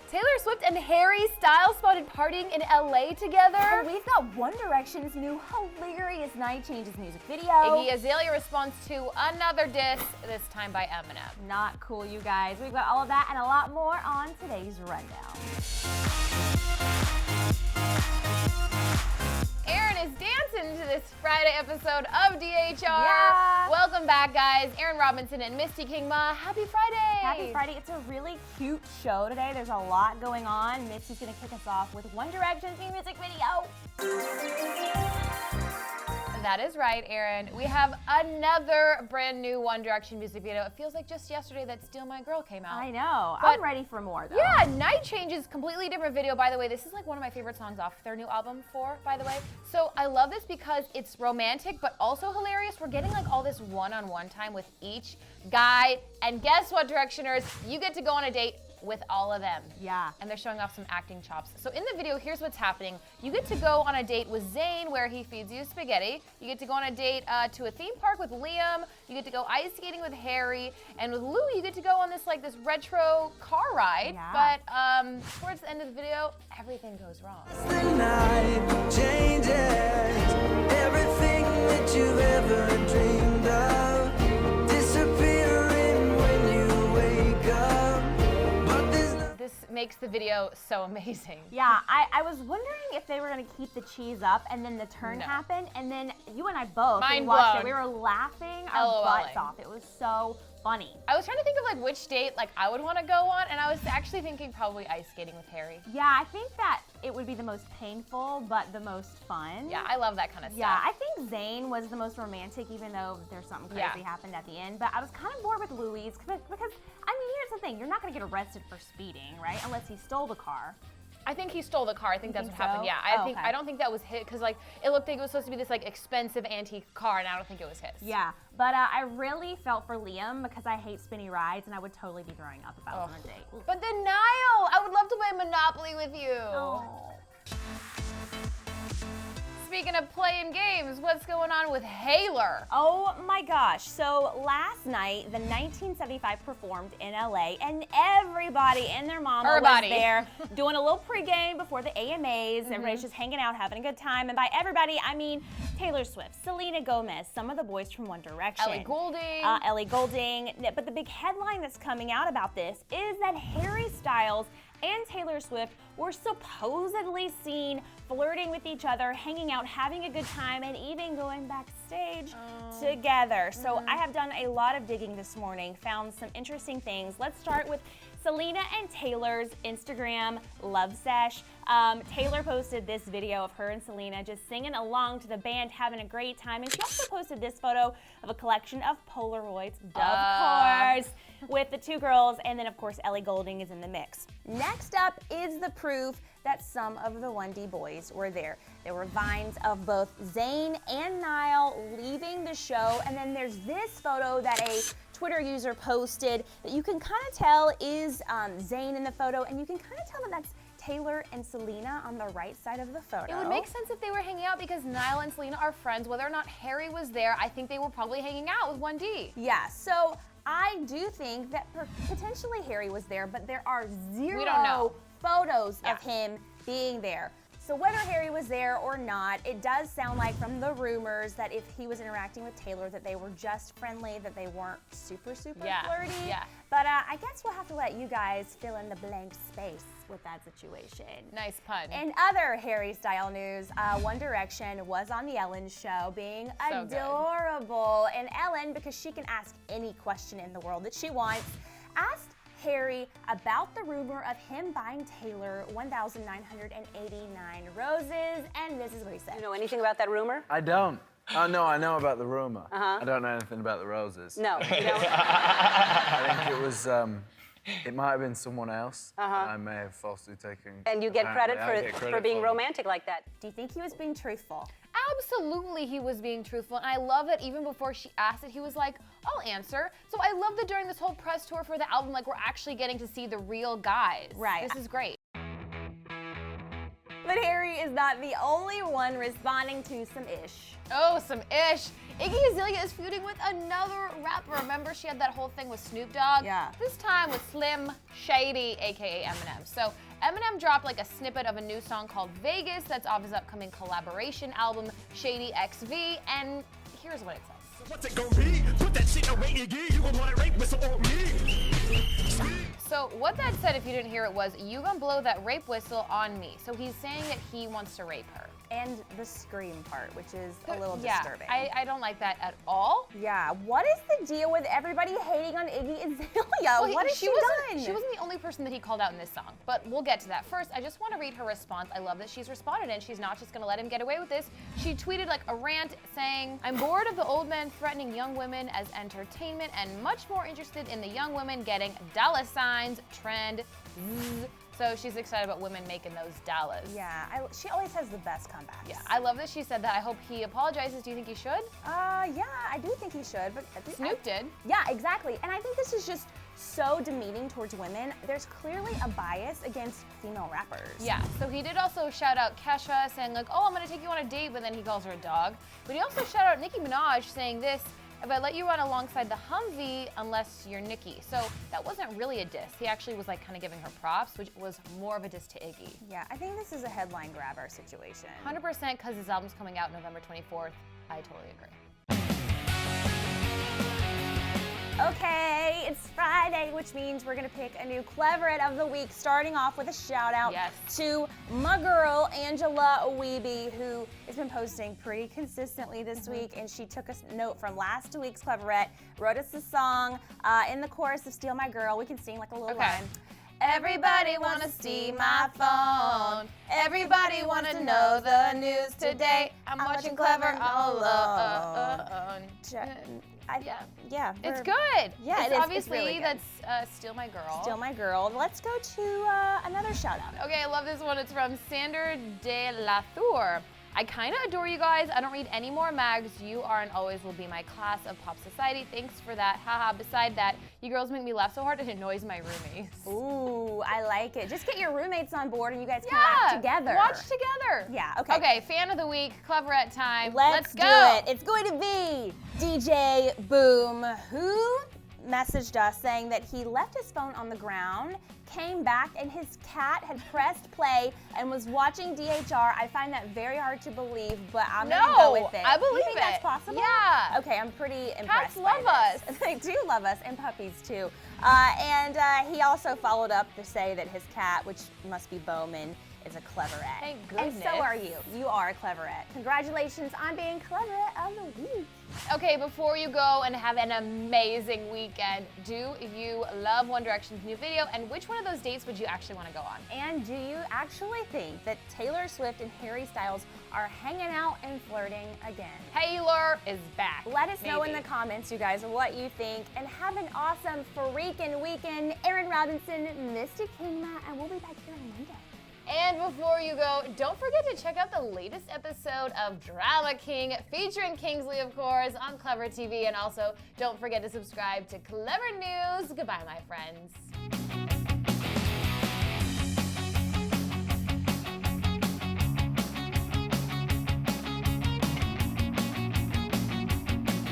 Taylor Swift and Harry Styles spotted partying in LA together. And we've got One Direction's new hilarious Night Changes music video. Iggy Azalea responds to another diss, this time by Eminem. Not cool, you guys. We've got all of that and a lot more on today's Rundown. Aaron is dancing to this Friday episode of DHR. Yeah. Welcome back, guys. Aaron Robinson and Misty Kingma. Happy Friday. Happy Friday. It's a really cute show today. There's a lot going on. Misty's going to kick us off with One Direction's new music video. That is right, Aaron. We have another brand new One Direction music video. It feels like just yesterday that Steal My Girl came out. I know. But I'm ready for more, though. Yeah, Night Changes, completely different video, by the way. This is like one of my favorite songs off their new album, 4, by the way. So I love this because it's romantic, but also hilarious. We're getting like all this one-on-one time with each guy. And guess what, Directioners? You get to go on a date with all of them. Yeah. And they're showing off some acting chops. So in the video, here's what's happening. You get to go on a date with Zayn where he feeds you spaghetti. You get to go on a date to a theme park with Liam. You get to go ice skating with Harry. And with Lou, you get to go on this retro car ride. Yeah. But towards the end of the video, everything goes wrong. The night changes everything that you've ever dreamed of, disappearing when you wake up. This makes the video so amazing. Yeah, I was wondering if they were going to keep the cheese up and then the turn happened, and then you and I both Mind watched blown. it. We were laughing our LOL. butts off. It was so funny. I was trying to think of which date I would want to go on, and I was actually thinking probably ice skating with Harry. Yeah, I think that it would be the most painful, but the most fun. Yeah, I love that kind of stuff. Yeah, I think Zayn was the most romantic, even though there's something crazy happened at the end. But I was kind of bored with Louis because, here's the thing. You're not going to get arrested for speeding, right? Unless he stole the car. I think he stole the car. I think that's what happened. so? Yeah, Okay. I don't think that was his because it looked like it was supposed to be this expensive antique car, and I don't think it was his. Yeah, but I really felt for Liam because I hate spinny rides, and I would totally be throwing up if I was on a date. But then Niall, I would love to play Monopoly with you. Oh. Speaking of playing games, what's going on with Haylor? Oh my gosh. So last night, the 1975 performed in LA, and everybody and their mama was there doing a little pregame before the AMAs. Everybody's just hanging out, having a good time. And by everybody, I mean Taylor Swift, Selena Gomez, some of the boys from One Direction. Ellie Goulding. But the big headline that's coming out about this is that Harry Styles and Taylor Swift were supposedly seen flirting with each other, hanging out, having a good time, and even going backstage together. So I have done a lot of digging this morning, found some interesting things. Let's start with Selena and Taylor's Instagram love sesh. Taylor posted this video of her and Selena just singing along to the band, having a great time. And she also posted this photo of a collection of Polaroids, of course, with the two girls. And then, of course, Ellie Goulding is in the mix. Next up is the proof that some of the 1D boys were there. There were vines of both Zayn and Niall leaving the show. And then there's this photo that a Twitter user posted that you can kind of tell is Zayn in the photo, and you can kind of tell that that's Taylor and Selena on the right side of the photo. It would make sense if they were hanging out because Niall and Selena are friends. Whether or not Harry was there, I think they were probably hanging out with 1D. Yeah, so I do think that potentially Harry was there, but there are zero We don't know. photos of him being there. So whether Harry was there or not, it does sound like from the rumors that if he was interacting with Taylor, that they were just friendly, that they weren't super flirty. Yeah. But I guess we'll have to let you guys fill in the blank space with that situation. Nice pun. In other Harry style news, One Direction was on the Ellen show being So good. adorable. And Ellen, because she can ask any question in the world that she wants, asked Harry about the rumor of him buying Taylor 1,989 roses, and this is what he said. You know anything about that rumor? I don't. Oh, no, I know about the rumor. I don't know anything about the roses. No, you don't? I think it was, it might have been someone else. I may have falsely taken. And you get credit Apparently, I get for being it. romantic like that. Do you think he was being truthful? Absolutely, he was being truthful, and I love that even before she asked it, he was like, I'll answer. So I love that during this whole press tour for the album, we're actually getting to see the real guys. Right. This is great. But Harry is not the only one responding to some ish. Oh, some ish. Iggy Azalea is feuding with another rapper. Remember, she had that whole thing with Snoop Dogg? Yeah. This time with Slim Shady, aka Eminem. So Eminem dropped like a snippet of a new song called Vegas that's off his upcoming collaboration album, Shady XV, and here's what it says. What's it gonna be? Put that shit away, Iggy. You gon' want it rape whistle on me. So what that said, if you didn't hear it, was, you gonna blow that rape whistle on me. So he's saying that he wants to rape her. And the scream part, which is a little disturbing. I don't like that at all. Yeah, what is the deal with everybody hating on Iggy Azalea? What has she done? She wasn't the only person that he called out in this song, but we'll get to that. First, I just want to read her response. I love that she's responded, and she's not just going to let him get away with this. She tweeted like a rant saying, "I'm bored of the old men threatening young women as entertainment and much more interested in the young women getting dollar signs, trend, zzz." So she's excited about women making those dollars. Yeah, she always has the best comebacks. Yeah, I love that she said that. I hope he apologizes. Do you think he should? Yeah, I do think he should. But Snoop did. Yeah, exactly. And I think this is just so demeaning towards women. There's clearly a bias against female rappers. Yeah, so he did also shout out Kesha, saying like, "Oh, I'm gonna take you on a date," but then he calls her a dog. But he also shout out Nicki Minaj, saying this, "If I let you run alongside the Humvee, unless you're Nicki." So that wasn't really a diss. He actually was like kind of giving her props, which was more of a diss to Iggy. Yeah, I think this is a headline grabber situation. 100% because his album's coming out November 24th. I totally agree. Okay, it's Friday, which means we're gonna pick a new Cleverette of the week, starting off with a shout out to my girl, Angela Weeby, who has been posting pretty consistently this week, and she took a note from last week's Cleverette, wrote us a song in the chorus of Steal My Girl. We can sing like a little line. Everybody wanna see my phone. Everybody wanna know the news today. I'm watching Clever all alone. Yeah. It's good. Yeah, it's it is. obviously it's really good. that's Steal My Girl. Steal My Girl. Let's go to another shout out. Okay, I love this one. It's from Sander de la Tour. I kind of adore you guys. I don't read any more mags. You are and always will be my class of pop society. Thanks for that. Haha. Beside that, you girls make me laugh so hard it annoys my roommates. Ooh, I like it. Just get your roommates on board and you guys can laugh together. Watch together. Yeah, okay. Okay, fan of the week, Cleverette time. Let's go. do it. It's going to be DJ Boom, who messaged us saying that he left his phone on the ground, came back, and his cat had pressed play and was watching DHR. I find that very hard to believe, but I'm gonna go with it. I believe you think that's possible? Yeah. Okay, I'm pretty impressed. Cats love us. They do love us, and puppies too. And he also followed up to say that his cat, which must be Bowman, is a Cleverette. Thank goodness. And so are you. You are a Cleverette. Congratulations on being Cleverette of the week. Okay, before you go and have an amazing weekend, do you love One Direction's new video, and which one of those dates would you actually want to go on? And do you actually think that Taylor Swift and Harry Styles are hanging out and flirting again? Taylor is back. Let us know in the comments, you guys, what you think, and have an awesome freaking weekend. Aaron Robinson, Misty Kingma, and we'll be back here on Monday. And before you go, don't forget to check out the latest episode of Drama King, featuring Kingsley, of course, on Clevver TV. And also, don't forget to subscribe to Clevver News. Goodbye, my friends.